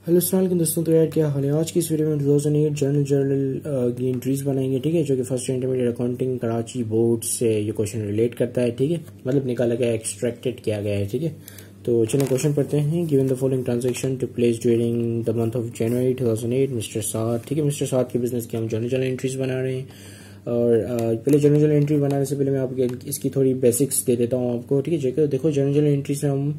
Hello अस्सलाम दोस्तों। तो यार क्या हाल है। आज की इस वीडियो में 2008 जर्नल की एंट्रीज बनाएंगे, ठीक है, जो कि first intermediate accounting Karachi board से ये क्वेश्चन रिलेट करता है, ठीक है, मतलब निकाला गया, एक्सट्रैक्टेड किया गया है, ठीक है। तो चलो क्वेश्चन पढ़ते हैं। Given the following transaction to place during the month of January 2008 mister Saad, ठीक है, मिस्टर साद के बिजनेस की हम जर्नल एंट्रीज बना रहे हैं। और पहले जर्नल एंट्री बनाने से पहले मैं आपको इसकी थोड़ी बेसिक्स दे देता हूँ आपको, ठीक है। जो देखो जर्नल एंट्री से हम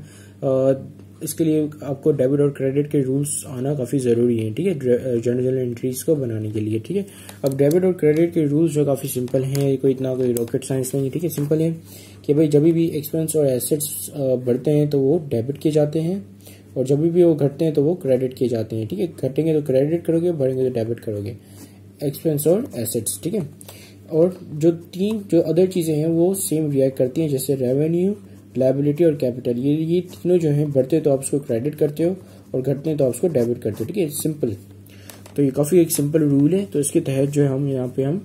इसके लिए आपको डेबिट और क्रेडिट के रूल्स आना काफ़ी ज़रूरी है, ठीक है, जर्नल एंट्रीज को बनाने के लिए, ठीक है। अब डेबिट और क्रेडिट के रूल्स जो काफ़ी सिंपल हैं, कोई रॉकेट साइंस नहीं है, ठीक है। सिंपल है कि भाई जब भी एक्सपेंस और एसेट्स बढ़ते हैं तो वो डेबिट किए जाते हैं, और जब भी वो घटते हैं तो वो क्रेडिट किए जाते हैं, ठीक है। घटेंगे तो क्रेडिट करोगे, बढ़ेंगे तो डेबिट करोगे, एक्सपेंस और एसेट्स, ठीक है। और जो अदर चीज़ें हैं वो सेम रिएक्ट करती हैं, जैसे रेवेन्यू, लायबिलिटी और कैपिटल। ये तीनों जो हैं बढ़ते तो आप उसको क्रेडिट करते हो और घटते हैं तो आप उसको डेबिट करते हो, ठीक है, सिंपल। तो ये काफ़ी एक सिंपल रूल है। तो इसके तहत जो है हम यहाँ पे हम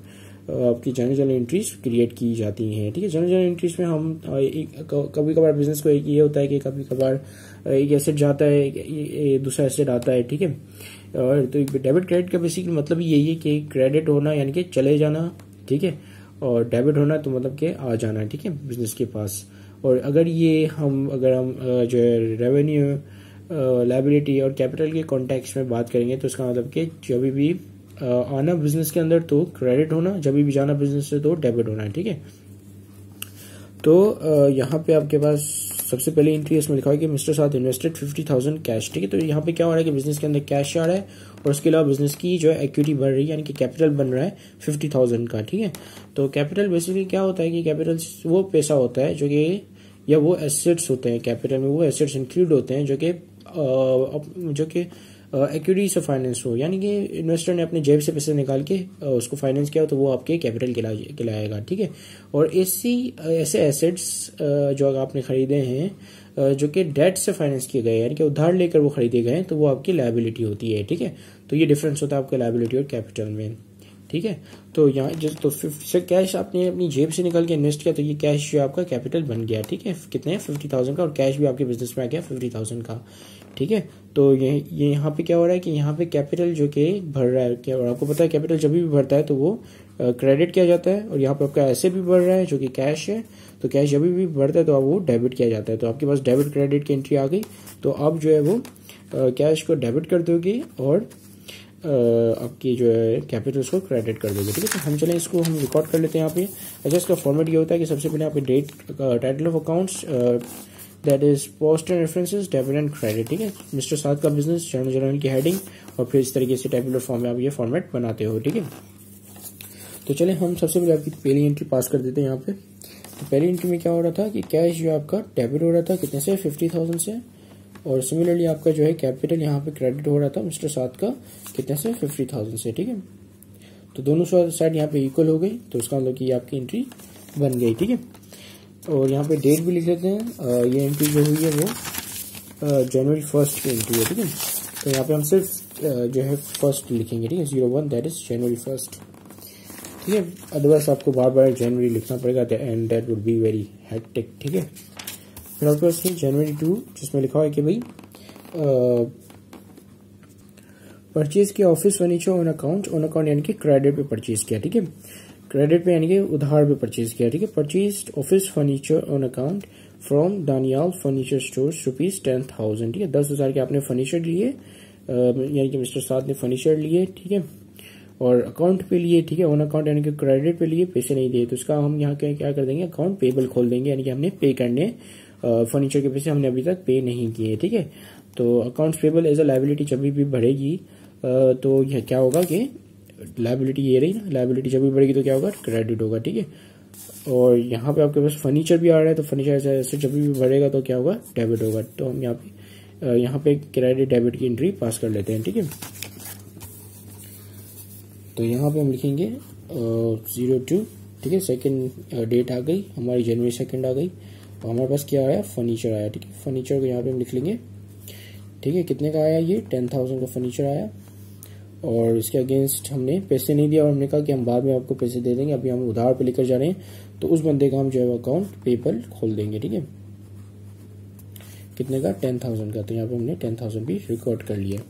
आपकी जर्नल एंट्रीज क्रिएट की जाती हैं, ठीक है। जर्नल एंट्रीज में हम कभी कभार बिजनेस को एक ये होता है कि कभी कभार एक एसेट जाता है, दूसरा एसेट आता है, ठीक है। और तो डेबिट क्रेडिट का बेसिकली मतलब यही है कि क्रेडिट होना यानी कि चले जाना, ठीक है, और डेबिट होना तो मतलब कि आ जाना, ठीक है, बिजनेस के पास। और अगर हम जो है रेवेन्यू, लायबिलिटी और कैपिटल के कॉन्टेक्स्ट में बात करेंगे तो इसका मतलब कि जब भी आना बिजनेस के अंदर तो क्रेडिट होना, जब भी जाना बिजनेस से तो डेबिट होना, ठीक है। तो यहाँ पे आपके पास सबसे पहले एंट्री इसमें लिखा है कि मिस्टर साद इन्वेस्टेड 50,000 कैश, ठीक है। तो यहाँ पे क्या हो रहा है कि बिजनेस के अंदर कैश आ रहा है और उसके अलावा बिजनेस की जो है इक्विटी बढ़ रही है, यानी कि कैपिटल बन रहा है 50,000 का, ठीक है। तो कैपिटल बेसिकली क्या होता है कि कैपिटल वो पैसा होता है जो कि, या वो एसेट्स होते हैं, कैपिटल में वो एसेट्स इंक्लूड होते हैं जो कि इक्विटी से फाइनेंस हो, यानी कि इन्वेस्टर ने अपने जेब से पैसे निकाल के उसको फाइनेंस किया हो तो वो आपके कैपिटल कहलाएगा, ठीक है। और ऐसे एसेट्स जो आपने खरीदे हैं जो कि डेट से फाइनेंस किए गए, यानी कि उधार लेकर वो खरीदे गए हैं, तो वो आपकी लायबिलिटी होती है, ठीक है। तो ये डिफरेंस होता है आपके लायबिलिटी और कैपिटल में, ठीक है। तो यहाँ तो कैश आपने अपनी जेब से निकल के इन्वेस्ट किया तो ये कैश जो आपका कैपिटल बन गया, ठीक है, कितने 50,000 का, और कैश भी आपके बिजनेस में आ गया 50,000 का, ठीक है। तो ये यहाँ पे क्या हो रहा है कि यहाँ पे कैपिटल जो कि बढ़ रहा है क्या, और आपको पता है कैपिटल जब भी बढ़ता है तो वो क्रेडिट किया जाता है, और यहाँ पे आपका ऐसे भी बढ़ रहा है जो कि कैश है, तो कैश जब भी बढ़ता है तो वो डेबिट किया जाता है। तो आपके पास डेबिट क्रेडिट की एंट्री आ गई, तो आप जो है वो कैश को डेबिट कर दोगे और आपकी जो है कैपिटल्स को क्रेडिट कर दोगे, ठीक है। तो हम चलें इसको हम रिकॉर्ड कर लेते हैं यहाँ पे। अच्छा, इसका फॉर्मेट ये होता है कि सबसे पहले यहाँ पे date, title of accounts, that is post and references, debit and credit, ठीक है, मिस्टर साद का बिजनेस, जर्नल की हेडिंग, और फिर इस तरीके से टेबुलर फॉर्म में आप ये फॉर्मेट बनाते हो, ठीक है। तो चले हम सबसे पहले आपकी पहली एंट्री पास कर देते हैं यहाँ पे। तो पहली एंट्री में क्या हो रहा था कि कैश जो आपका डेबिट हो रहा था कितने से, 50,000 से, और सिमिलरली आपका जो है कैपिटल यहाँ पे क्रेडिट हो रहा था मिस्टर साद का कितने से, 50,000 से, ठीक है। तो दोनों साइड यहाँ पे इक्वल हो गई, तो उसका मतलब कि आपकी एंट्री बन गई, ठीक है। और यहाँ पे डेट भी लिख लेते हैं। ये एंट्री जो हुई है वो जनवरी 1 की एंट्री है, ठीक है। तो यहाँ पे हम सिर्फ जो है फर्स्ट लिखेंगे, ठीक है, 01 दैट इज जनवरी 1, ठीक है। अदरवाइज आपको बार बार जनवरी लिखना पड़ेगा and that would be very hectic, ठीक है। फिर आपके पास जनवरी 2 जिसमें लिखा है कि भाई परचेज किया ऑफिस फर्नीचर ऑन अकाउंट यानी कि क्रेडिट पे परचेज किया, ठीक है, क्रेडिट पे यानी कि उधार पे परचेज किया, ठीक है। Purchase office furniture on account from Daniyal furniture store ₹10,000, ठीक है, 10,000 के आपने फर्नीचर लिए, यानी कि मिस्टर साद ने फर्नीचर लिए, ठीक है, और अकाउंट पे लिए, ठीक है, ऑन अकाउंट यानी कि क्रेडिट पे लिए, पैसे नहीं दिए, तो इसका हम यहाँ क्या कर देंगे, अकाउंट पेबल खोल देंगे, यानी कि हमने पे करने फर्नीचर के पैसे हमने अभी तक पे नहीं किए, ठीक है। तो accounts payable as a liability जब भी बढ़ेगी तो यह क्या होगा कि लायबिलिटी ये रही ना, लायबिलिटी जब भी बढ़ेगी तो क्या होगा, क्रेडिट होगा, ठीक है। और यहाँ पे आपके पास फर्नीचर भी आ रहा है, तो फर्नीचर ऐसे जब भी बढ़ेगा तो क्या होगा, डेबिट होगा। तो हम यहाँ पे क्रेडिट डेबिट की एंट्री पास कर लेते हैं, ठीक है। तो यहाँ पे हम लिखेंगे 02, ठीक है, सेकेंड डेट आ गई हमारी, जनवरी 2 आ गई, और हमारे पास क्या आया, फर्नीचर आया, ठीक है। फर्नीचर को यहाँ पे हम लिख लेंगे, ठीक है, कितने का आया, ये 10,000 का फर्नीचर आया, और इसके अगेंस्ट हमने पैसे नहीं दिया, और हमने कहा कि हम बाद में आपको पैसे दे देंगे, अभी हम उधार पे लेकर जा रहे हैं, तो उस बंदे का हम जो है अकाउंट पेपल खोल देंगे, ठीक है। कितने का, 10,000 का, तो यहाँ पे हमने 10,000 भी रिकॉर्ड कर लिया।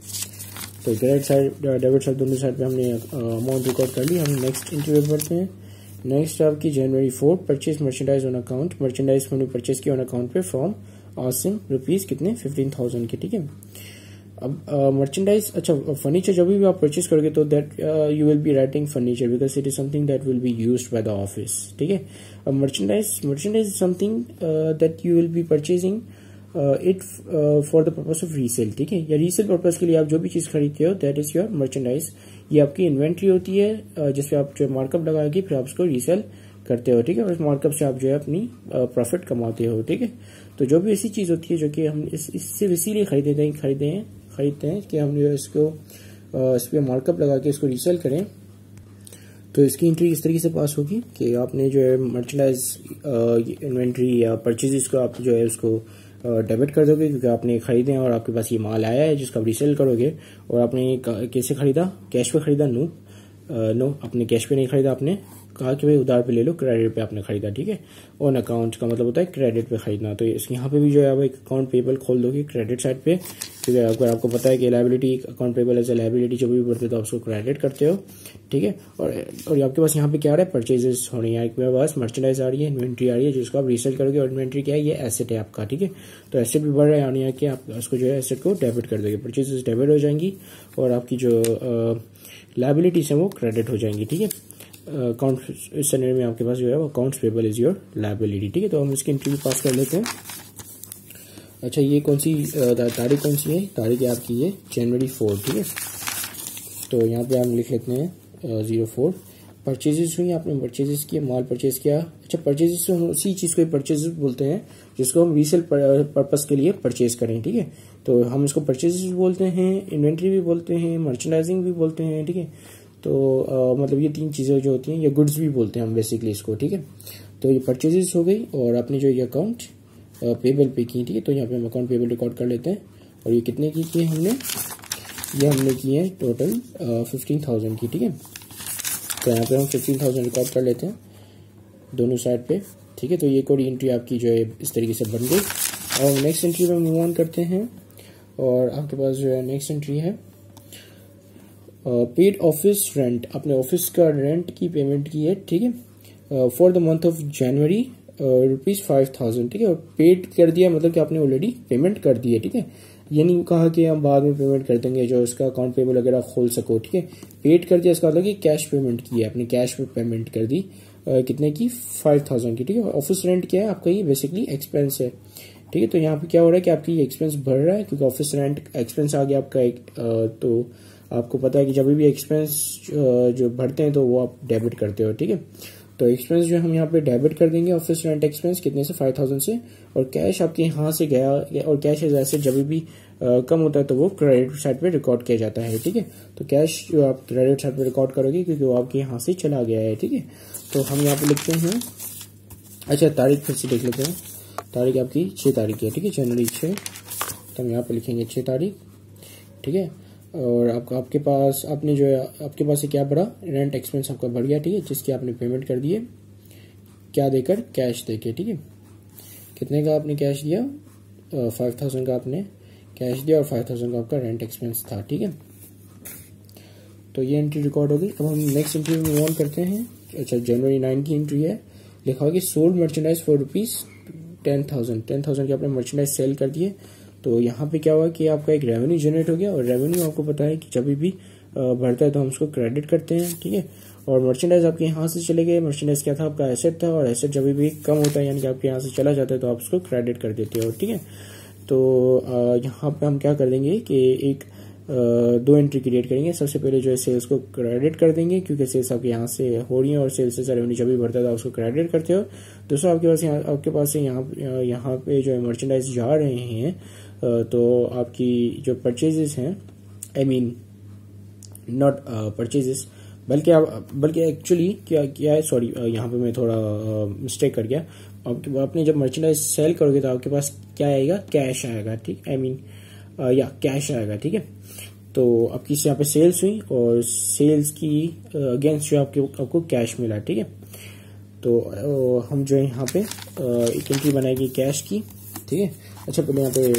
तो क्रेडिट साइड डेबिट साइड दोनों साइड पे हमने अमाउंट रिकॉर्ड कर ली। हम नेक्स्ट एंट्री पे बढ़ते हैं। नेक्स्ट आपकी जनवरी 4 purchase merchandise on account, merchandise हमने परचेज किया ऑन अकाउंट पे फ्रॉम आसिम रुपीज कितने 15,000 के, ठीक है। अब मर्चेंडाइज, अच्छा फर्नीचर जब भी आप परचेज करोगे तो that you will be writing furniture because it is something that will be used by the office, ठीक है। अब merchandise is something that you will be purchasing it for the purpose of resale, ठीक है, या resale purpose के लिए आप जो भी चीज खरीदते हो दैट इज योर मर्चेंडाइज। ये आपकी इन्वेंट्री होती है जिसपे आप जो मार्कअप लगाएगी फिर आप उसको रीसेल करते हो, ठीक है, और इस मार्कअप से आप जो है अपनी प्रॉफिट कमाते हो, ठीक है। तो जो भी ऐसी चीज होती है जो कि हम इससे इसीलिए खरीदते हैं कि हम जो इसको इस पर मार्कअप लगा के इसको रीसेल करें। तो इसकी एंट्री इस तरीके से पास होगी कि आपने जो है मर्चेंडाइज इन्वेंट्री या परचेजेस को आप जो है उसको डेबिट कर दोगे क्योंकि आपने खरीदे हैं और आपके पास ये माल आया है जिसका आप रीसेल करोगे। और आपने कैसे खरीदा, कैश पे खरीदा? नो, आपने कैश पे नहीं खरीदा, आपने कहा कि भाई उधार पे ले लो, क्रेडिट पे आपने खरीदा, ठीक है। ऑन अकाउंट का मतलब होता है क्रेडिट पे खरीदना। तो यहाँ पे भी जो है आप एक अकाउंट पेबल खोल दोगे क्रेडिट साइड पे, क्योंकि अगर आपको पता है कि liability account payable as a liability जब भी बढ़ते तो आप उसको क्रेडिट करते हो, ठीक है। और आपके पास यहाँ पे क्या आ रहा है, परचेजेस हो रही है, आपके पास मर्चेंडाइज आ रही है, इन्वेंट्री आ रही है जिसको आप रीसेल करोगे। और इन्वेंट्री क्या है, ये एसेट है आपका, ठीक है। तो एसेट भी बढ़ रहा है यानी कि आप उसको जो है एसेट को डेबिट कर दोगे, परचेजेस डेबिट हो जाएंगी और आपकी जो लायबिलिटीज है वो क्रेडिट हो जाएंगी, ठीक है। अकाउंट इस सिनेरियो में आपके पास जो है वो accounts payable is your liability, ठीक है। तो हम इसकी एंट्री पास कर लेते हैं। अच्छा ये कौन सी तारीख कौन सी है, तारीख है आपकी ये जनवरी 4, ठीक है। तो यहाँ पे हम लिख लेते हैं 04। परचेजेस हुई, आपने परचेजेस किया, माल परचेज किया। अच्छा परचेजेस हम उसी चीज को परचेजेस बोलते हैं जिसको हम रीसेल पर्पस के लिए परचेज करें, ठीक है। तो हम इसको परचेजेस भी बोलते हैं, इन्वेंट्री भी बोलते हैं, मर्चेंडाइजिंग भी बोलते हैं, ठीक है। तो मतलब ये तीन चीजें जो होती हैं, ये गुड्स भी बोलते हैं हम बेसिकली इसको, ठीक है। तो ये परचेजेस हो गई और आपने जो ये अकाउंट पेबल पे की, ठीक है। तो यहाँ पे हम अकाउंट पेबल रिकॉर्ड कर लेते हैं। और ये कितने की किए हमने, ये हमने किए हैं टोटल 15,000 की, ठीक है। तो यहाँ पे हम 15,000 रिकॉर्ड कर लेते हैं दोनों साइड पे, ठीक है। तो ये कोड एंट्री आपकी जो है इस तरीके से बन गई। और नेक्स्ट एंट्री में मूव ऑन करते हैं और आपके पास जो है नेक्स्ट एंट्री है पेड ऑफिस रेंट, अपने ऑफिस का रेंट की पेमेंट की है, ठीक है, फॉर द मंथ ऑफ जनवरी ₹5,000, ठीक है। और पेड कर दिया मतलब कि आपने ऑलरेडी पेमेंट कर दी है, ठीक है। ये नहीं कहा कि हम बाद में पेमेंट कर देंगे, जो इसका अकाउंट पेबल वगैरह खोल सको, ठीक है। पेड कर दिया इसका मतलब कि कैश पेमेंट की है, आपने कैश पे पेमेंट कर दी कितने की 5,000 की, ठीक है। ऑफिस रेंट क्या है आपका, ये बेसिकली एक्सपेंस है, ठीक है। तो यहाँ पे क्या हो रहा है कि आपकी एक्सपेंस बढ़ रहा है क्योंकि ऑफिस रेंट एक्सपेंस आ गया आपका एक, तो आपको पता है कि जब भी एक्सपेंस जो बढ़ते हैं तो वो आप डेबिट करते हो, ठीक है। तो एक्सपेंस जो हम यहाँ पे डेबिट कर देंगे ऑफिस रेंट एक्सपेंस कितने से 5,000 से। और कैश आपके यहाँ से गया और कैश जैसे जब भी कम होता है तो वो क्रेडिट साइड पे रिकॉर्ड किया जाता है, ठीक है। तो कैश जो आप क्रेडिट साइड पे रिकॉर्ड करोगे क्योंकि वो आपके यहाँ से चला गया है, ठीक है। तो हम यहाँ पे लिखते हैं, अच्छा तारीख फिर से देख लेते हैं, तारीख आपकी 6 तारीख है, ठीक है, जनवरी 6। तो हम यहाँ पे लिखेंगे 6 तारीख, ठीक है। और आपके पास आपने जो है आपके पास से क्या बढ़ा, रेंट एक्सपेंस आपका बढ़ गया, ठीक है, जिसकी आपने पेमेंट कर दी है, क्या देकर, कैश देके, ठीक है। कितने का आपने कैश दिया, 5,000 का आपने कैश दिया और 5,000 का आपका रेंट एक्सपेंस था, ठीक है। तो ये एंट्री रिकॉर्ड हो गई। अब हम नेक्स्ट एंट्री में मूव ऑन करते हैं। अच्छा जनवरी 9 की एंट्री है, लिखा होगा सोल्ड मर्चेंडाइज फॉर ₹10,000 की आपने मर्चेंडाइज सेल कर दिए। तो यहाँ पे क्या हुआ कि आपका एक रेवेन्यू जनरेट हो गया। और रेवेन्यू आपको पता है कि जब भी बढ़ता है तो हम उसको क्रेडिट करते हैं, ठीक है। और मर्चेंडाइज आपके यहाँ से चले गए, मर्चेंडाइज क्या था, आपका एसेट था, और एसेट जब भी कम होता है यानी कि आपके यहाँ से चला जाता है तो आप उसको क्रेडिट कर देते हो, ठीक है। तो यहाँ पे हम क्या कर देंगे कि एक 2 एंट्री क्रिएट करेंगे। सबसे पहले जो है सेल्स को क्रेडिट कर देंगे क्योंकि सेल्स आपके यहाँ से हो रही है और सेल्स से रेवेन्यू जब भी बढ़ता है तो उसको क्रेडिट करते हो। दूसरा आपके पास यहाँ पे जो है मर्चेंडाइज जा रहे हैं, तो आपकी जो परचेजेस हैं, आई मीन नॉट परचेजेस बल्कि एक्चुअली क्या है, सॉरी यहाँ पे मैं थोड़ा मिस्टेक कर गया। आपने जब मर्चेंडाइज सेल करोगे तो आपके पास क्या आएगा, कैश आएगा, ठीक, आई मीन कैश आएगा, ठीक है। तो आपकी यहाँ पे सेल्स हुई और सेल्स की अगेंस्ट जो आपको कैश मिला, ठीक है। तो हम जो है यहाँ पे एक एंट्री बनाएगी कैश की, ठीक है। अच्छा पहले यहाँ पे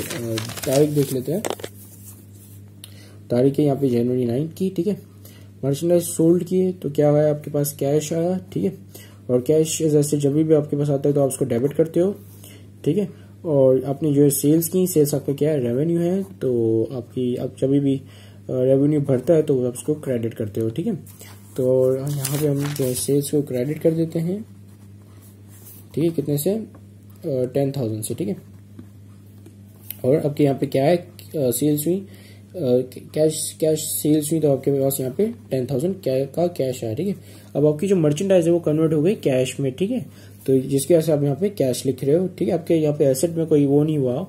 तारीख देख लेते हैं। तारीख है यहाँ पे जनवरी 9 की, ठीक है। मर्चेंडाइज सोल्ड किए तो क्या हुआ आपके पास, कैश आया, ठीक है। और कैश जैसे जब भी आपके पास आता है तो आप उसको डेबिट करते हो, ठीक है। और आपने जो है सेल्स की, सेल्स आपका क्या है, रेवेन्यू है, तो आपकी अब जब भी रेवेन्यू बढ़ता है तो आप उसको क्रेडिट करते हो, ठीक है। तो यहाँ पे हम जो है सेल्स को क्रेडिट कर देते हैं, ठीक है, कितने से, 10,000 से, ठीक है। और आपके यहाँ पे क्या है, सेल्स हुई, कैश सेल्स हुई, तो आपके पास यहाँ पे 10,000 का कैश आया, ठीक है। अब आपकी जो मर्चेंडाइज है वो कन्वर्ट हो गई कैश में, ठीक है। तो जिसके वजह से आप यहाँ पे कैश लिख रहे हो, ठीक है। आपके यहाँ पे एसेट में कोई वो नहीं हुआ,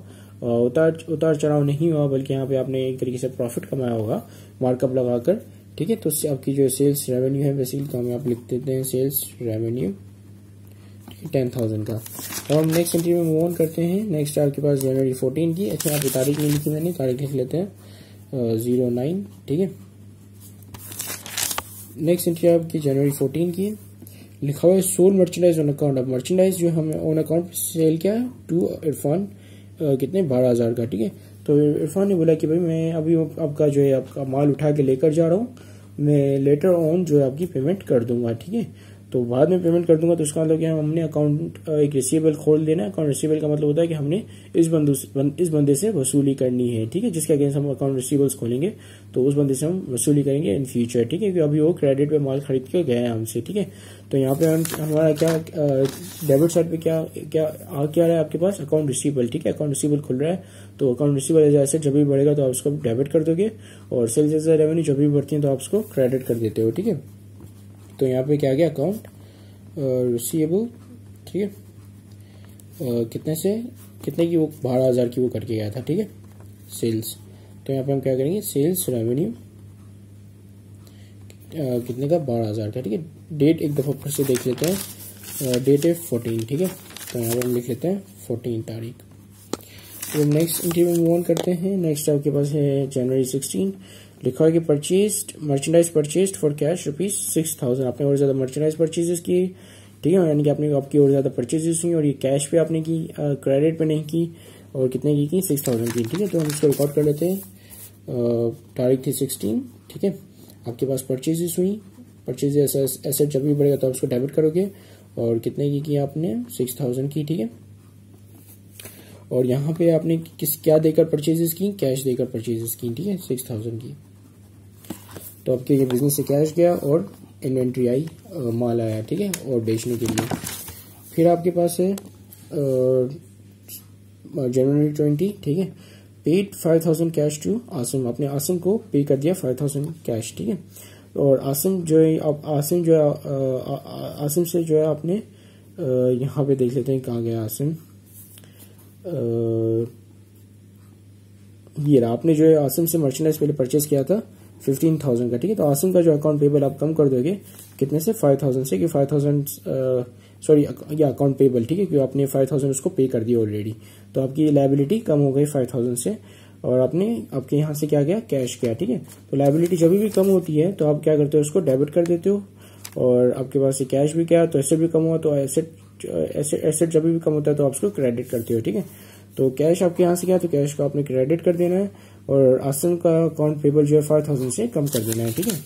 उतार चढ़ाव नहीं हुआ, बल्कि यहाँ पे आपने एक तरीके से प्रॉफिट कमाया होगा मार्कअप लगाकर, ठीक है। तो आपकी जो सेल्स रेवेन्यू है बेसिकली, तो हम यहाँ पे लिख देते हैं सेल्स रेवेन्यू 10,000 का। अब हम नेक्स्ट एंट्री में मूव ऑन करते हैं। नेक्स्ट आपके पास जनवरी 14 की, अच्छा यहाँ पे तारीख नहीं लिखी मैंने, तारीख लिख लेते हैं 09, ठीक है। नेक्स्ट एंट्री आपकी जनवरी 14 की, लिखा हुआ है सोल्ड मर्चेंडाइज ऑन अकाउंट। अब मर्चेंडाइज जो हमने ऑन अकाउंट सेल किया टू इरफान, कितने, 12,000 का, ठीक है। तो इरफान ने बोला कि भाई मैं अभी आपका जो है आपका माल उठा के लेकर जा रहा हूँ, मैं लेटर ऑन जो है आपकी पेमेंट कर दूंगा, ठीक है। तो बाद में पेमेंट कर दूंगा, तो इसका मतलब क्या, हमने अकाउंट एक रिसीवेबल खोल देना है। अकाउंट रिसीवेबल का मतलब होता है कि हमने इस बंदे से वसूली करनी है, ठीक है। जिसके अगेंस्ट हम अकाउंट रिसीवेबल्स खोलेंगे तो उस बंदे से हम वसूली करेंगे इन फ्यूचर, ठीक है। क्योंकि अभी वो क्रेडिट पे माल खरीद के गया है हमसे, ठीक है। तो यहाँ पे हमारा क्या डेबिट साइड पे क्या आ क्या रहा है आपके पास, अकाउंट रिसीवेबल, ठीक है। अकाउंट रिसीवेबल खुल रहा है, तो अकाउंट रिसीवेबल जैसे जब भी बढ़ेगा तो आप उसको डेबिट कर दोगे, और सेल्स जैसे रेवेन्यू जब भी बढ़ती है तो आप उसको क्रेडिट कर देते हो, ठीक है। तो यहाँ पे क्या गया, अकाउंट रिसीवेबल, ठीक है। कितने की वो 12,000 की वो करके गया था, ठीक है, सेल्स। तो यहाँ पे हम क्या करेंगे, सेल्स रेवेन्यू कितने का, 12,000 का, ठीक है। डेट एक दफा फिर से देख लेते हैं, डेट है 14, ठीक है। तो यहाँ पर हम लिख लेते हैं 14 तारीख। तो नेक्स्ट एंट्री में मूव ऑन करते हैं। नेक्स्ट आपके पास है जनवरी 16, लिखा है कि purchased merchandise purchased for cash ₹6,000। आपने और ज्यादा मर्चेंडाइज परचेजेस की, ठीक है, यानी कि आपकी और ज्यादा परचेजेस हुई, और ये कैश पे आपने की, क्रेडिट पे नहीं की। और कितने की 6,000 की, ठीक है। तो हम इसको रिकॉर्ड कर लेते हैं, तारीख थी 16, ठीक है। आपके पास परचेजेस हुई, परचेज एसेट जब भी बढ़ेगा तो आप उसको डेबिट करोगे, और कितने की आपने, 6,000 की, ठीक है। और यहाँ पे आपने क्या देकर परचेजेस की, कैश देकर परचेजेस की, ठीक है, 6,000 की। तो आपके ये बिजनेस से कैश गया और इन्वेंट्री आई, माल आया, ठीक है, और बेचने के लिए। फिर आपके पास है जनवरी 20, ठीक है, पेड 5,000 कैश टू आसिम। आपने आसिम को पे कर दिया 5,000 कैश, ठीक है। और आसिम जो है आसिम से जो है आपने यहाँ पे देख लेते हैं कहाँ गया आसिम, ये रहा। आपने जो है आसिम से मर्चेंडाइज पहले परचेज किया था 15,000 का, ठीक है। तो आसिम का जो अकाउंट पेबल आप कम कर दोगे कितने से, 5,000 से, कि 5,000 सॉरी या अकाउंट पेबल, ठीक है, क्योंकि आपने 5,000 उसको पे कर दिया ऑलरेडी। तो आपकी लायबिलिटी कम हो गई 5,000 से, और आपके यहाँ से क्या गया, कैश गया, ठीक है। तो लायबिलिटी जब भी कम होती है तो आप क्या करते हो, उसको डेबिट कर देते हो, और आपके पास से कैश भी गया तो एसेट भी कम हुआ, तो एसेट जब भी कम होता है तो आप उसको क्रेडिट करते हो, ठीक है। तो कैश आपके यहाँ से गया तो कैश को आपने क्रेडिट कर देना है, और आसिम का अकाउंट पेबल जो है 5,000 से कम कर देना है, ठीक है।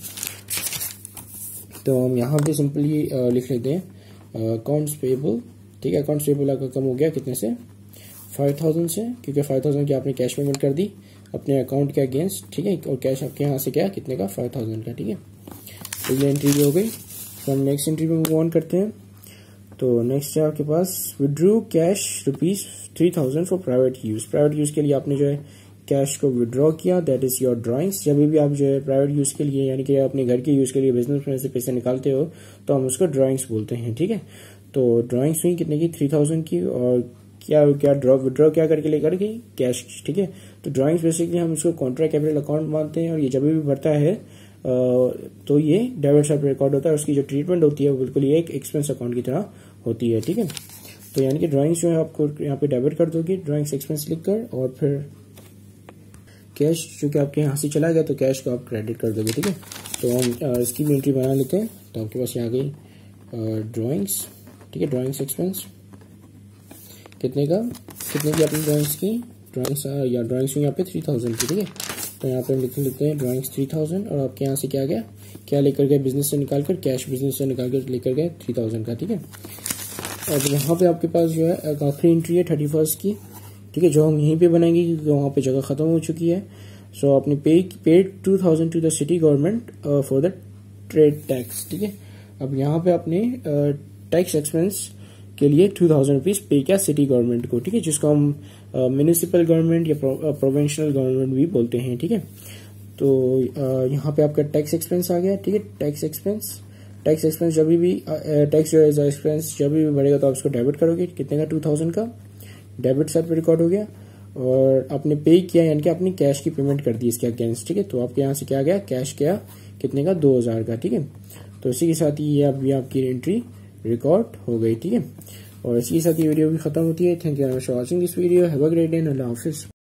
तो हम यहाँ पे सिंपली लिख लेते हैं अकाउंट्स पेबल, ठीक है। अकाउंट्स पेबल आपका कम हो गया कितने से, 5,000 से, क्योंकि 5,000 की आपने कैश पेमेंट कर दी अपने अकाउंट के अगेंस्ट, ठीक है। और कैश आपके यहाँ से क्या कितने का, 5,000 का, ठीक है। तो ये एंट्री भी हो गई। तो हम नेक्स्ट एंट्री में मूव ऑन करते हैं। तो नेक्स्ट है आपके पास withdrew cash ₹3,000 for private use. Private use के लिए आपने जो है कैश को विड्रॉ किया, दैट इज योर ड्राइंग्स। जब भी आप जो है प्राइवेट यूज के लिए, यानी कि अपने घर के यूज के लिए बिजनेस में से पैसे निकालते हो तो हम उसको ड्राइंग्स बोलते हैं, ठीक है। तो ड्राइंग्स हुई कितने की, 3,000 की, और क्या विड्रॉ क्या करके लेकर गई, कैश, ठीक है। तो ड्राइंग्स बेसिकली हम इसको कॉन्ट्रा कैपिटल अकाउंट मानते हैं, और ये जब भी बढ़ता है तो ये डेबिट साइड पे रिकॉर्ड होता है। उसकी जो ट्रीटमेंट होती है वो बिल्कुल ये एक एक्सपेंस अकाउंट की तरह होती है, ठीक है। तो यानी कि ड्राइंग्स जो है आपको यहाँ पे डेबिट कर दोगे, ड्राइंग्स एक्सपेंस लिखकर, और फिर कैश चूंकि आपके यहाँ से चला गया तो कैश को आप क्रेडिट कर दोगे, ठीक है। तो हम इसकी भी एंट्री बना लेते हैं। तो आपके पास यहाँ गई ड्राइंग्स, ठीक है, ड्राइंग्स एक्सपेंस कितने की अपनी ड्राइंग्स की, ड्राइंग्स या ड्राइंग्स यहाँ पे 3,000 की, ठीक है। तो तो यहाँ पे हम लिख लेते हैं ड्राइंग्स 3000 और आपके यहाँ से क्या गया, क्या लेकर गए बिजनेस से निकाल कर, कैश बिजनेस से निकाल कर लेकर गए 3000 का। ठीक है, अब यहाँ पे आपके पास जो है आखिरी एंट्री है 31 की। ठीक है, जो हम यहीं पे बनाएंगे क्योंकि वहाँ पे जगह खत्म हो चुकी है। सो आपने paid 2000 to the city government for the trade tax. ठीक है, अब यहाँ पे आपने टैक्स एक्सपेंस के लिए 2000 रुपीज पे किया सिटी गवर्नमेंट को। ठीक है, जिसको हम म्यूनिसिपल गवर्नमेंट या प्रोविंशियल गवर्नमेंट भी बोलते हैं। ठीक है, तो यहाँ पे आपका टैक्स एक्सपेंस आ गया। ठीक है, टैक्स एक्सपेंस जब भी टैक्स जो है एक्सपेंस जब भी बढ़ेगा तो आप उसको डेबिट करोगे। कितने का, 2000 का डेबिट साइड पे रिकॉर्ड हो गया और आपने पे किया यानी कि आपने कैश की पेमेंट कर दी इसके अगेंस्ट। ठीक है, तो आपके यहाँ से क्या गया, कैश गया कितने का, 2000 का। ठीक है, तो इसी के साथ ही ये अभी आपकी एंट्री रिकॉर्ड हो गई। ठीक है, और इसी के साथ ये वीडियो भी खत्म होती है। Thank you very much for watching this video. Have a great day, Allah Hafiz.